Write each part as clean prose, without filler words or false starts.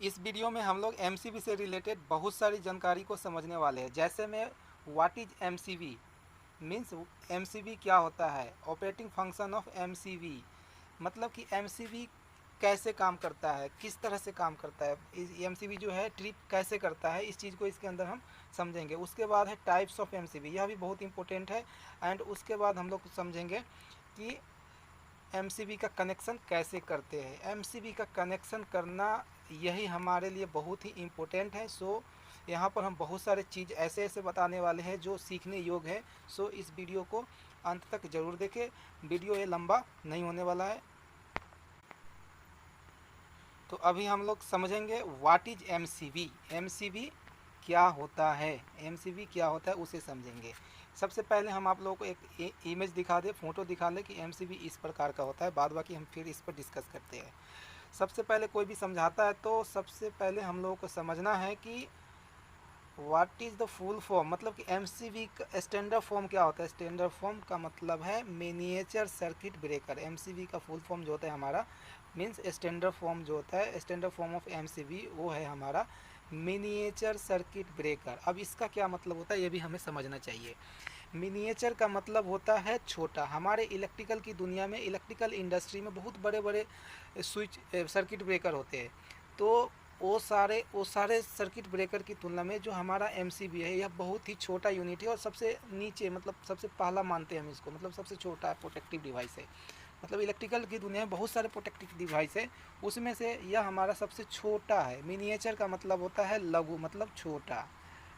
इस वीडियो में हम लोग एमसीबी से रिलेटेड बहुत सारी जानकारी को समझने वाले हैं। जैसे में what is MCB means MCB क्या होता है, ऑपरेटिंग फंक्शन ऑफ एमसीबी मतलब कि एमसीबी कैसे काम करता है, किस तरह से काम करता है, एमसीबी जो है ट्रिप कैसे करता है, इस चीज़ को इसके अंदर हम समझेंगे। उसके बाद है टाइप्स ऑफ एमसीबी, यह भी बहुत इंपॉर्टेंट है। एंड उसके बाद हम लोग समझेंगे कि एमसीबी का कनेक्शन कैसे करते हैं। एमसीबी का कनेक्शन करना यही हमारे लिए बहुत ही इम्पोर्टेंट है। सो यहाँ पर हम बहुत सारे चीज़ ऐसे ऐसे बताने वाले हैं जो सीखने योग्य है। सो इस वीडियो को अंत तक ज़रूर देखें, वीडियो ये लंबा नहीं होने वाला है। तो अभी हम लोग समझेंगे व्हाट इज एमसीबी, एमसीबी क्या होता है, एमसीबी क्या होता है उसे समझेंगे। सबसे पहले हम आप लोगों को एक इमेज दिखा दे, फोटो दिखा ले कि एमसीबी इस प्रकार का होता है, बाद बाकी हम फिर इस पर डिस्कस करते हैं। सबसे पहले कोई भी समझाता है तो सबसे पहले हम लोगों को समझना है कि what is the full form, मतलब कि एमसीबी का स्टैंडर्ड फॉर्म क्या होता है। स्टैंडर्ड फॉर्म का मतलब है मिनिएचर सर्किट ब्रेकर। एमसीबी का फुल फॉर्म जो होता है हमारा मीन्स स्टैंडर्ड फॉर्म जो होता है, स्टैंडर्ड फॉर्म ऑफ एमसीबी वो है हमारा मिनिएचर सर्किट ब्रेकर। अब इसका क्या मतलब होता है ये भी हमें समझना चाहिए। मिनिएचर का मतलब होता है छोटा। हमारे इलेक्ट्रिकल की दुनिया में, इलेक्ट्रिकल इंडस्ट्री में बहुत बड़े बड़े स्विच सर्किट ब्रेकर होते हैं। तो वो सारे सर्किट ब्रेकर की तुलना में जो हमारा एमसीबी है यह बहुत ही छोटा यूनिट है और सबसे नीचे, मतलब सबसे पहला मानते हैं हम इसको, मतलब सबसे छोटा प्रोटेक्टिव डिवाइस है। मतलब इलेक्ट्रिकल की दुनिया में बहुत सारे प्रोटेक्टिव डिवाइस है, उसमें से यह हमारा सबसे छोटा है। मिनिएचर का मतलब होता है लघु, मतलब छोटा।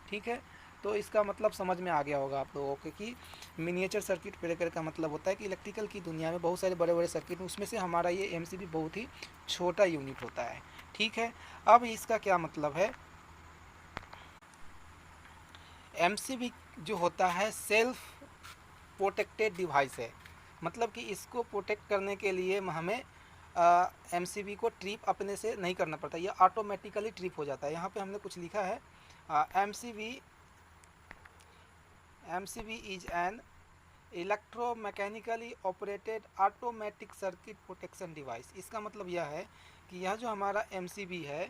ठीक है, तो इसका मतलब समझ में आ गया होगा आप लोगों को कि मिनिएचर सर्किट ब्रेकर का मतलब होता है कि इलेक्ट्रिकल की दुनिया में बहुत सारे बड़े बड़े सर्किट, उसमें से हमारा ये एमसीबी बहुत ही छोटा यूनिट होता है। ठीक है, अब इसका क्या मतलब है। एमसीबी जो होता है सेल्फ प्रोटेक्टेड डिवाइस है, मतलब कि इसको प्रोटेक्ट करने के लिए हमें एमसीबी को ट्रिप अपने से नहीं करना पड़ता, ये ऑटोमेटिकली ट्रिप हो जाता है। यहाँ पे हमने कुछ लिखा है, MCB is an electromechanically operated automatic circuit protection device. इसका मतलब यह है कि यह जो हमारा एमसीबी है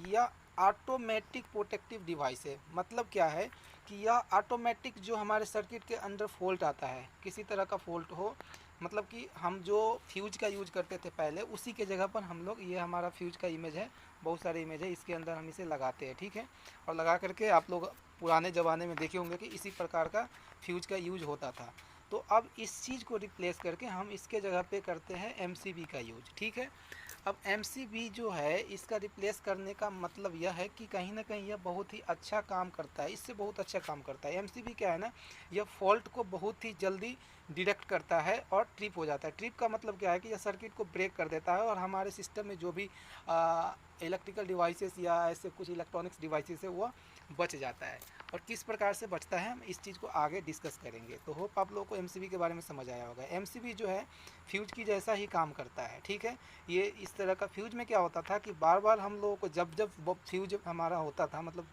यह ऑटोमेटिक प्रोटेक्टिव डिवाइस है। मतलब क्या है कि यह ऑटोमेटिक जो हमारे सर्किट के अंदर फॉल्ट आता है, किसी तरह का फॉल्ट हो, मतलब कि हम जो फ्यूज का यूज करते थे पहले उसी के जगह पर हम लोग, ये हमारा फ्यूज का इमेज है, बहुत सारे इमेज है, इसके अंदर हम इसे लगाते हैं। ठीक है, और लगा करके आप लोग पुराने ज़माने में देखे होंगे कि इसी प्रकार का फ्यूज का यूज होता था। तो अब इस चीज़ को रिप्लेस करके हम इसके जगह पे करते हैं एमसीबी का यूज। ठीक है, अब एमसीबी जो है इसका रिप्लेस करने का मतलब यह है कि कहीं ना कहीं यह बहुत ही अच्छा काम करता है, इससे बहुत अच्छा काम करता है। एमसीबी क्या है ना, यह फॉल्ट को बहुत ही जल्दी डिटेक्ट करता है और ट्रिप हो जाता है। ट्रिप का मतलब क्या है कि यह सर्किट को ब्रेक कर देता है और हमारे सिस्टम में जो भी इलेक्ट्रिकल डिवाइसेस या ऐसे कुछ इलेक्ट्रॉनिक्स डिवाइसेस है वह बच जाता है। और किस प्रकार से बचता है हम इस चीज़ को आगे डिस्कस करेंगे। तो होप आप लोगों को एमसीबी के बारे में समझ आया होगा। एमसीबी जो है फ्यूज की जैसा ही काम करता है। ठीक है, ये इस तरह का फ्यूज में क्या होता था कि बार बार हम लोगों को जब जब वो फ्यूज हमारा होता था, मतलब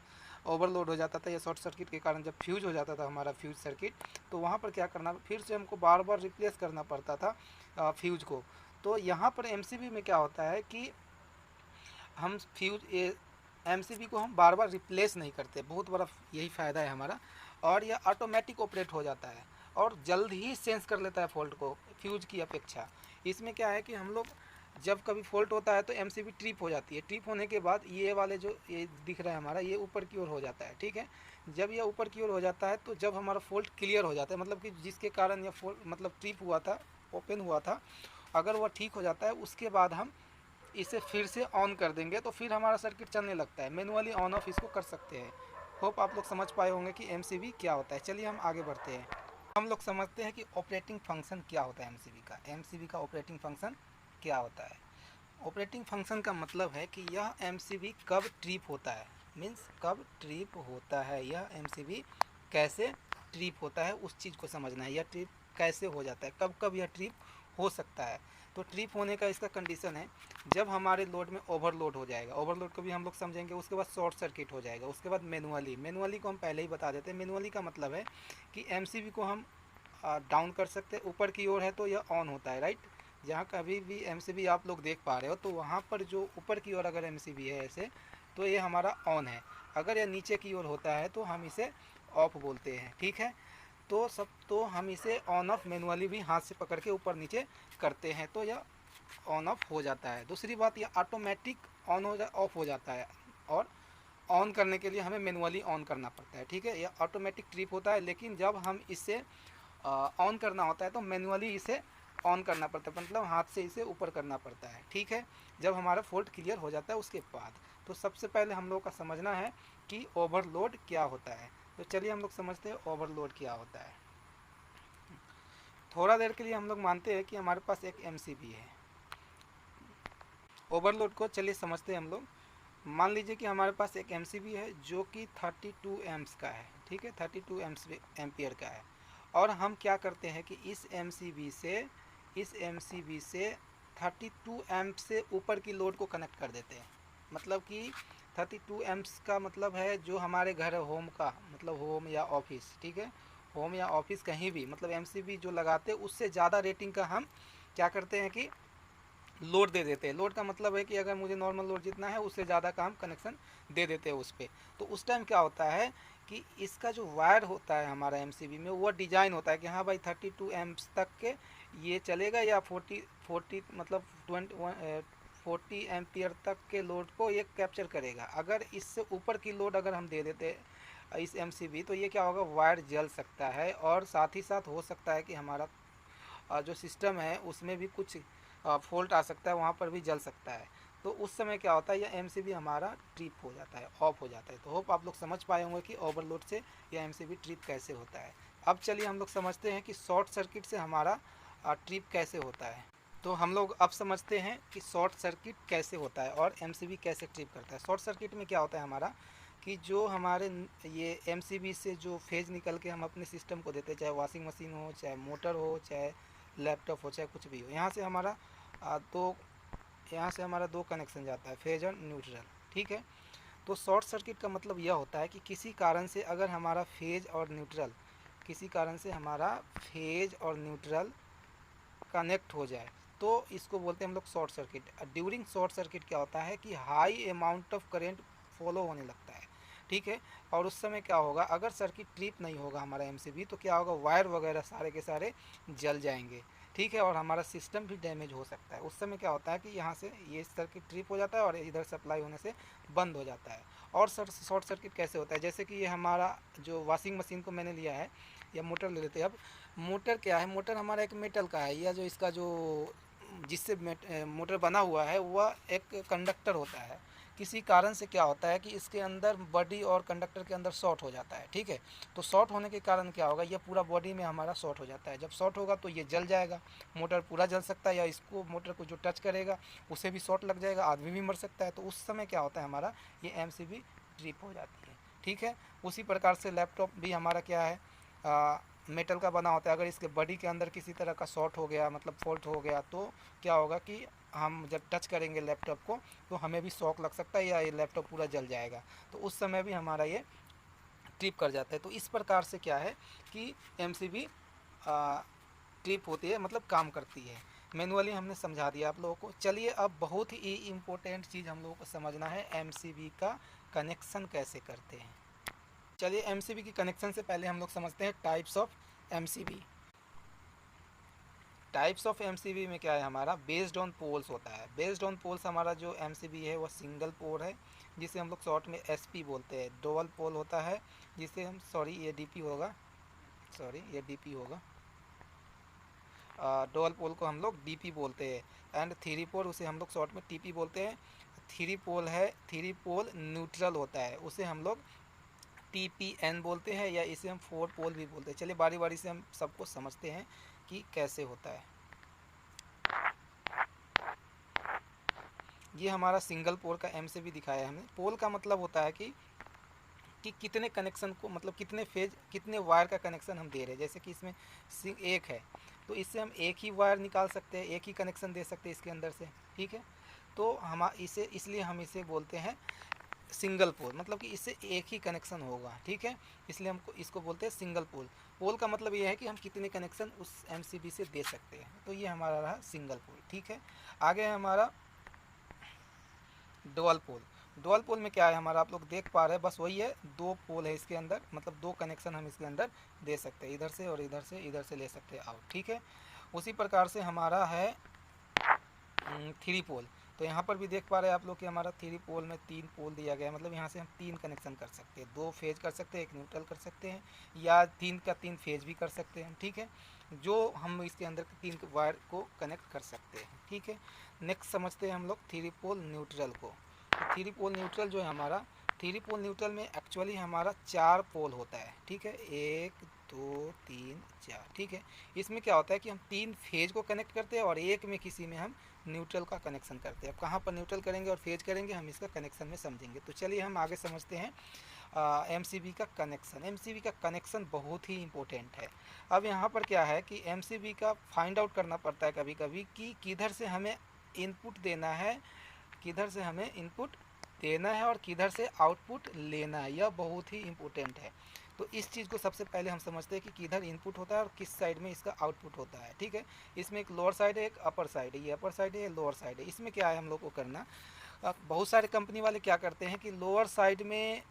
ओवरलोड हो जाता था या शॉर्ट सर्किट के कारण जब फ्यूज हो जाता था हमारा फ्यूज सर्किट, तो वहाँ पर क्या करना, फिर से हमको बार बार रिप्लेस करना पड़ता था फ्यूज को। तो यहाँ पर एमसीबी में क्या होता है कि हम फ्यूज एमसीबी को हम बार बार रिप्लेस नहीं करते, बहुत बड़ा यही फ़ायदा है हमारा। और यह ऑटोमेटिक ऑपरेट हो जाता है और जल्द ही सेंस कर लेता है फॉल्ट को फ्यूज की अपेक्षा। इसमें क्या है कि हम लोग जब कभी फॉल्ट होता है तो एमसीबी ट्रिप हो जाती है। ट्रिप होने के बाद ये वाले जो ये दिख रहा है हमारा, ये ऊपर की ओर हो जाता है। ठीक है, जब यह ऊपर की ओर हो जाता है तो जब हमारा फॉल्ट क्लियर हो जाता है, मतलब कि जिसके कारण यह फॉल्ट मतलब ट्रिप हुआ था, ओपन हुआ था, अगर वह ठीक हो जाता है उसके बाद हम इसे फिर से ऑन कर देंगे तो फिर हमारा सर्किट चलने लगता है। मैनुअली ऑन ऑफ इसको कर सकते हैं। होप आप लोग समझ पाए होंगे कि एमसीबी क्या होता है। चलिए हम आगे बढ़ते हैं। हम लोग समझते हैं कि ऑपरेटिंग फंक्शन क्या होता है एमसीबी का। एमसीबी का ऑपरेटिंग फंक्शन क्या होता है। ऑपरेटिंग फंक्शन का मतलब है कि यह एमसीबी कब ट्रिप होता है, मीन्स कब ट्रिप होता है, यह एमसीबी कैसे ट्रिप होता है उस चीज़ को समझना है। यह ट्रिप कैसे हो जाता है, कब कब यह ट्रिप हो सकता है। तो ट्रिप होने का इसका कंडीशन है जब हमारे लोड में ओवरलोड हो जाएगा, ओवरलोड को भी हम लोग समझेंगे, उसके बाद शॉर्ट सर्किट हो जाएगा, उसके बाद मैनुअली को हम पहले ही बता देते हैं। मैनुअली का मतलब है कि एमसीबी को हम डाउन कर सकते हैं, ऊपर की ओर है तो यह ऑन होता है, राइट। जहाँ कभी भी एमसीबी आप लोग देख पा रहे हो तो वहाँ पर जो ऊपर की ओर अगर एमसीबी है ऐसे, तो ये हमारा ऑन है। अगर यह नीचे की ओर होता है तो हम इसे ऑफ बोलते हैं, ठीक है। तो हम इसे ऑन ऑफ मैनुअली भी हाथ से पकड़ के ऊपर नीचे करते हैं तो यह ऑन ऑफ हो जाता है। दूसरी बात, यह ऑटोमेटिक ऑफ हो जाता है, और ऑन करने के लिए हमें मैनुअली ऑन करना पड़ता है, ठीक है। यह ऑटोमेटिक ट्रिप होता है, लेकिन जब हम इसे ऑन करना होता है तो मैनुअली इसे ऑन करना पड़ता है, मतलब हाथ से इसे ऊपर करना पड़ता है, ठीक है। जब हमारा फॉल्ट क्लियर हो जाता है उसके बाद। तो सबसे पहले हम लोग का समझना है कि ओवरलोड क्या होता है। तो चलिए हम लोग समझते हैं ओवरलोड क्या होता है। थोड़ा देर के लिए हम लोग मानते हैं कि हमारे पास एक एमसीबी है। ओवरलोड को चलिए समझते हैं हम लोग। मान लीजिए कि हमारे पास एक एमसीबी है जो कि 32 एम्प्स का है, ठीक है, 32 एम्पियर का है। और हम क्या करते हैं कि इस एमसीबी से 32 एम्प से ऊपर की लोड को कनेक्ट कर देते हैं। मतलब कि 32 एम्प्स का मतलब है जो हमारे घर होम का, मतलब होम या ऑफिस, ठीक है, होम या ऑफिस कहीं भी, मतलब एमसीबी जो लगाते हैं उससे ज़्यादा रेटिंग का हम क्या करते हैं कि लोड दे देते हैं। लोड का मतलब है कि अगर मुझे नॉर्मल लोड जितना है उससे ज़्यादा का हम कनेक्शन दे देते हैं उस पर। तो उस टाइम क्या होता है कि इसका जो वायर होता है हमारा एमसीबी में, वो डिज़ाइन होता है कि हाँ भाई 32 एम्प्स तक के ये चलेगा, या 40 मतलब 40 एम्पियर तक के लोड को ये कैप्चर करेगा। अगर इससे ऊपर की लोड अगर हम दे देते इस एमसीबी, तो ये क्या होगा, वायर जल सकता है, और साथ ही साथ हो सकता है कि हमारा जो सिस्टम है उसमें भी कुछ फॉल्ट आ सकता है, वहाँ पर भी जल सकता है। तो उस समय क्या होता है, यह एमसीबी हमारा ट्रिप हो जाता है, ऑफ हो जाता है। तो होप आप लोग समझ पाए होंगे कि ओवरलोड से यह एमसीबी ट्रिप कैसे होता है। अब चलिए हम लोग समझते हैं कि शॉर्ट सर्किट से हमारा ट्रिप कैसे होता है। तो हम लोग अब समझते हैं कि शॉर्ट सर्किट कैसे होता है और एमसीबी कैसे ट्रिप करता है। शॉर्ट सर्किट में क्या होता है हमारा कि जो हमारे ये एमसीबी से जो फेज निकल के हम अपने सिस्टम को देते हैं, चाहे वॉशिंग मशीन हो, चाहे मोटर हो, चाहे लैपटॉप हो, चाहे कुछ भी हो, यहाँ से हमारा दो कनेक्शन जाता है, फेज और न्यूट्रल, ठीक है। तो शॉर्ट सर्किट का मतलब यह होता है कि किसी कारण से अगर हमारा फेज और न्यूट्रल, किसी कारण से हमारा फेज और न्यूट्रल कनेक्ट हो जाए तो इसको बोलते हैं हम लोग short circuit. During short circuit क्या होता है कि high amount of current follow होने लगता है, ठीक है। और उस समय क्या होगा, अगर सर्किट ट्रिप नहीं होगा हमारा एमसीबी, तो क्या होगा, वायर वगैरह सारे के सारे जल जाएंगे, ठीक है, और हमारा सिस्टम भी डैमेज हो सकता है। उस समय क्या होता है कि यहाँ से ये सर्किट ट्रिप हो जाता है और इधर सप्लाई होने से बंद हो जाता है। और शॉर्ट सर्किट कैसे होता है, जैसे कि ये हमारा जो वॉशिंग मशीन को मैंने लिया है, या मोटर ले लेते हैं। अब मोटर क्या है, मोटर हमारा एक मेटल का है, या जो इसका जो जिससे मोटर बना हुआ है वह एक कंडक्टर होता है। किसी कारण से क्या होता है कि इसके अंदर बॉडी और कंडक्टर के अंदर शॉर्ट हो जाता है, ठीक है। तो शॉर्ट होने के कारण क्या होगा, यह पूरा बॉडी में हमारा शॉर्ट हो जाता है। जब शॉर्ट होगा तो ये जल जाएगा, मोटर पूरा जल सकता है, या इसको मोटर को जो टच करेगा उसे भी शॉर्ट लग जाएगा, आदमी भी मर सकता है। तो उस समय क्या होता है, हमारा ये एमसीबी ट्रिप हो जाती है, ठीक है। उसी प्रकार से लैपटॉप भी हमारा क्या है, मेटल का बना होता है। अगर इसके बॉडी के अंदर किसी तरह का शॉर्ट हो गया, मतलब फॉल्ट हो गया, तो क्या होगा कि हम जब टच करेंगे लैपटॉप को तो हमें भी शॉक लग सकता है, या ये लैपटॉप पूरा जल जाएगा। तो उस समय भी हमारा ये ट्रिप कर जाता है। तो इस प्रकार से क्या है कि एमसीबी ट्रिप होती है, मतलब काम करती है। मैनुअली हमने समझा दिया आप लोगों को। चलिए अब बहुत ही इम्पोर्टेंट चीज़ हम लोगों को समझना है, एमसीबी का कनेक्शन कैसे करते हैं। चलिए एमसीबी की कनेक्शन से पहले हम लोग समझते हैं types of MCB. Types of MCB में क्या है, हमारा बेस्ड ऑन पोल्स होता है। बेस्ड ऑन पोल्स हमारा जो एमसीबी है वो सिंगल पोल है, जिसे हम लोग शॉर्ट में एसपी बोलते हैं। डबल पोल होता है जिसे हम, सॉरी ये डीपी होगा, सॉरी ये डीपी होगा, डबल पोल को हम लोग डीपी बोलते हैं। एंड थ्री पोल, उसे हम लोग शॉर्ट में टीपी बोलते हैं। थ्री पोल है, थ्री पोल न्यूट्रल होता है, उसे हम लोग TPN बोलते हैं, या इसे हम फोर पोल भी बोलते हैं। चलिए बारी बारी से हम सबको समझते हैं कि कैसे होता है। ये हमारा सिंगल पोल का एमसीबी दिखाया है हमने। पोल का मतलब होता है कि कितने कनेक्शन को, मतलब कितने फेज, कितने वायर का कनेक्शन हम दे रहे हैं। जैसे कि इसमें एक है तो इससे हम एक ही वायर निकाल सकते हैं, एक ही कनेक्शन दे सकते हैं इसके अंदर से, ठीक है। तो हम इसे, इसलिए हम इसे बोलते हैं सिंगल पोल, मतलब कि इससे एक ही कनेक्शन होगा, ठीक है, इसलिए हमको इसको बोलते हैं सिंगल पोल। पोल का मतलब ये है कि हम कितने कनेक्शन उस एमसीबी से दे सकते हैं, तो ये हमारा रहा सिंगल पोल, ठीक है। आगे है हमारा डुअल पोल। डुअल पोल में क्या है हमारा, आप लोग देख पा रहे हैं, बस वही है, दो पोल है इसके अंदर, मतलब दो कनेक्शन हम इसके अंदर दे सकते हैं, इधर से और इधर से ले सकते हैं आउट, ठीक है। उसी प्रकार से हमारा है थ्री पोल। तो यहाँ पर भी देख पा रहे हैं आप लोग कि हमारा थ्री पोल में तीन पोल दिया गया है, मतलब यहाँ से हम तीन कनेक्शन कर सकते हैं, दो फेज कर सकते हैं, एक न्यूट्रल कर सकते हैं, या तीन का तीन फेज भी कर सकते हैं, ठीक है, जो हम इसके अंदर तीन वायर को कनेक्ट कर सकते हैं, ठीक है। नेक्स्ट समझते हैं हम लोग थ्री पोल न्यूट्रल को। तो थ्री पोल न्यूट्रल जो है हमारा, थ्री पोल न्यूट्रल में एक्चुअली हमारा चार पोल होता है, ठीक है, एक दो तीन चार, ठीक है। इसमें क्या होता है कि हम तीन फेज को कनेक्ट करते हैं और एक में किसी में हम न्यूट्रल का कनेक्शन करते हैं। अब कहाँ पर न्यूट्रल करेंगे और फेज करेंगे हम इसका कनेक्शन में समझेंगे। तो चलिए हम आगे समझते हैं एमसीबी का कनेक्शन। एमसीबी का कनेक्शन बहुत ही इम्पोर्टेंट है। अब यहाँ पर क्या है कि एमसीबी का फाइंड आउट करना पड़ता है कभी कभी कि किधर से हमें इनपुट देना है, किधर से हमें इनपुट देना है और किधर से आउटपुट लेना है, यह बहुत ही इम्पोर्टेंट है। तो इस चीज़ को सबसे पहले हम समझते हैं कि किधर इनपुट होता है और किस साइड में इसका आउटपुट होता है, ठीक है। इसमें एक लोअर साइड है, एक अपर साइड है, ये अपर साइड है, ये लोअर साइड है। इसमें क्या है हम लोग को करना, बहुत सारे कंपनी वाले क्या करते हैं कि लोअर साइड में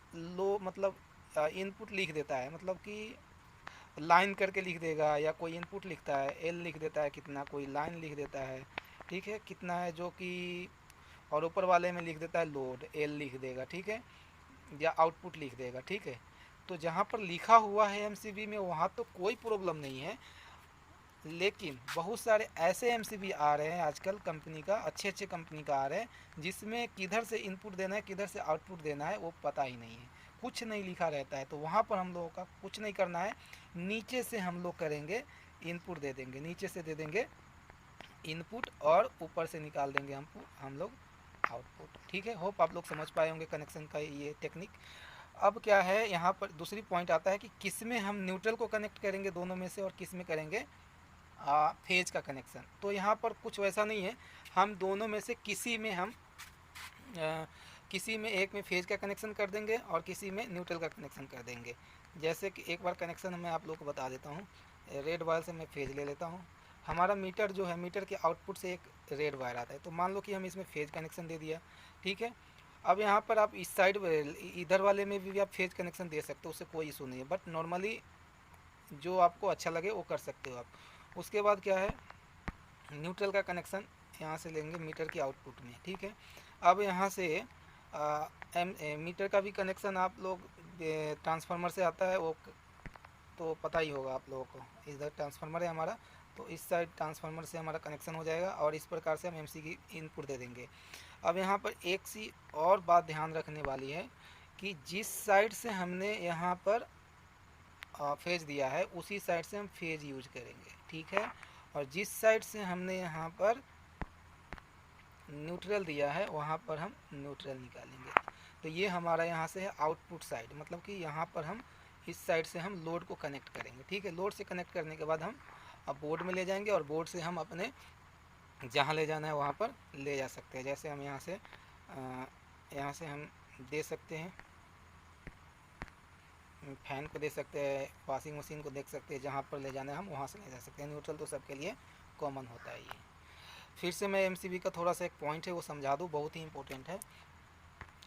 मतलब इनपुट लिख देता है, मतलब कि लाइन करके लिख देगा, या कोई इनपुट लिखता है एल लिख देता है कितना, कोई लाइन लिख देता है, ठीक है, कितना है जो कि, और ऊपर वाले में लिख देता है लोड, एल लिख देगा, ठीक है, या आउटपुट लिख देगा, ठीक है। तो जहाँ पर लिखा हुआ है एमसीबी में वहाँ तो कोई प्रॉब्लम नहीं है, लेकिन बहुत सारे ऐसे एमसीबी आ रहे हैं आजकल, कंपनी का अच्छे कंपनी का आ रहे हैं जिसमें किधर से इनपुट देना है किधर से आउटपुट देना है वो पता ही नहीं है, कुछ नहीं लिखा रहता है। तो वहाँ पर हम लोगों का कुछ नहीं करना है, नीचे से हम लोग करेंगे, इनपुट दे देंगे, नीचे से दे देंगे इनपुट और ऊपर से निकाल देंगे हम लोग आउटपुट, ठीक है। होप आप लोग समझ पाए होंगे कनेक्शन का ये टेक्निक। अब क्या है यहाँ पर दूसरी पॉइंट आता है कि किस में हम न्यूट्रल को कनेक्ट करेंगे दोनों में से और किस में करेंगे फेज का कनेक्शन। तो यहाँ पर कुछ वैसा नहीं है, हम दोनों में से किसी में हम किसी में एक में फेज का कनेक्शन कर देंगे और किसी में न्यूट्रल का कनेक्शन कर देंगे। जैसे कि एक बार कनेक्शन मैं आप लोग को बता देता हूँ, रेड वायर से मैं फेज ले लेता हूँ। हमारा मीटर जो है, मीटर के आउटपुट से एक रेड वायर आता है, तो मान लो कि हम इसमें फेज कनेक्शन दे दिया, ठीक है। अब यहाँ पर आप इस साइड इधर वाले में भी आप फेज कनेक्शन दे सकते हो, उससे कोई इशू नहीं है, बट नॉर्मली जो आपको अच्छा लगे वो कर सकते हो आप। उसके बाद क्या है, न्यूट्रल का कनेक्शन यहाँ से लेंगे मीटर के आउटपुट में, ठीक है। अब यहाँ से मीटर का भी कनेक्शन आप लोग ट्रांसफार्मर से आता है, वो तो पता ही होगा आप लोगों को। इधर ट्रांसफार्मर है हमारा, तो इस साइड ट्रांसफार्मर से हमारा कनेक्शन हो जाएगा और इस प्रकार से हम एमसी की इनपुट दे देंगे। अब यहाँ पर एक सी और बात ध्यान रखने वाली है कि जिस साइड से हमने यहाँ पर फेज दिया है उसी साइड से हम फेज यूज करेंगे, ठीक है। और जिस साइड से हमने यहाँ पर न्यूट्रल दिया है वहाँ पर हम न्यूट्रल निकालेंगे। तो ये हमारा यहाँ से है आउटपुट साइड, मतलब कि यहाँ पर हम इस साइड से हम लोड को कनेक्ट करेंगे, ठीक है। लोड से कनेक्ट करने के बाद हम अब बोर्ड में ले जाएंगे और बोर्ड से हम अपने जहाँ ले जाना है वहाँ पर ले जा सकते हैं। जैसे हम यहाँ से हम दे सकते हैं, फैन को दे सकते हैं, वॉशिंग मशीन को देख सकते हैं, जहाँ पर ले जाना है हम वहाँ से ले जा सकते हैं। न्यूट्रल तो सबके लिए कॉमन होता है। ये फिर से मैं एमसीबी का थोड़ा सा एक पॉइंट है वो समझा दूँ, बहुत ही इंपॉर्टेंट है।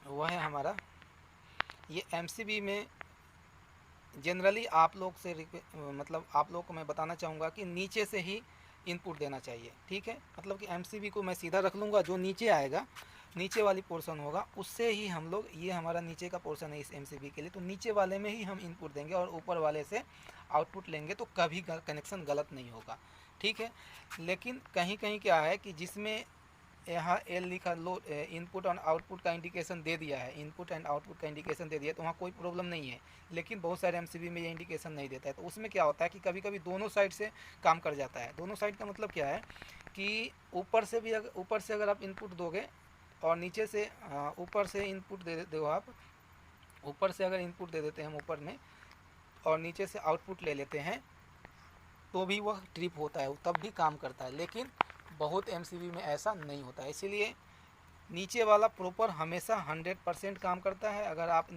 वह है हमारा ये एमसीबी में जनरली आप लोग से मतलब आप लोग को मैं बताना चाहूँगा कि नीचे से ही इनपुट देना चाहिए, ठीक है। मतलब कि एमसीबी को मैं सीधा रख लूँगा, जो नीचे आएगा, नीचे वाली पोर्शन होगा उससे ही हम लोग, ये हमारा नीचे का पोर्शन है इस एमसीबी के लिए, तो नीचे वाले में ही हम इनपुट देंगे और ऊपर वाले से आउटपुट लेंगे, तो कभी कनेक्शन गलत नहीं होगा, ठीक है। लेकिन कहीं कहीं क्या है कि जिसमें यहाँ एल लिखा लो इनपुट और आउटपुट का इंडिकेशन दे दिया है, इनपुट एंड आउटपुट का इंडिकेशन दे दिया है, तो वहाँ कोई प्रॉब्लम नहीं है। लेकिन बहुत सारे एमसीबी में ये इंडिकेशन नहीं देता है, तो उसमें क्या होता है कि कभी कभी दोनों साइड से काम कर जाता है। दोनों साइड का मतलब क्या है कि ऊपर से भी ऊपर से अगर आप इनपुट दोगे और नीचे से ऊपर से इनपुट दे देते हो आप, ऊपर से अगर इनपुट दे देते हैं हम ऊपर में और नीचे से आउटपुट ले लेते हैं, तो भी वह ट्रिप होता है, तब भी काम करता है। लेकिन बहुत एमसीबी में ऐसा नहीं होता है, इसीलिए नीचे वाला प्रॉपर हमेशा 100% काम करता है। अगर आप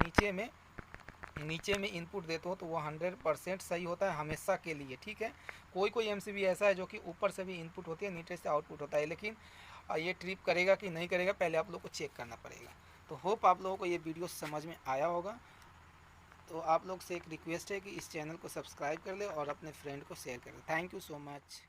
नीचे में इनपुट देते हो तो वो 100% सही होता है हमेशा के लिए, ठीक है। कोई कोई एमसीबी ऐसा है जो कि ऊपर से भी इनपुट होती है, नीचे से आउटपुट होता है, लेकिन ये ट्रिप करेगा कि नहीं करेगा पहले आप लोग को चेक करना पड़ेगा। तो होप आप लोगों को ये वीडियो समझ में आया होगा। तो आप लोग से एक रिक्वेस्ट है कि इस चैनल को सब्सक्राइब कर ले और अपने फ्रेंड को शेयर कर ले। Thank you so much.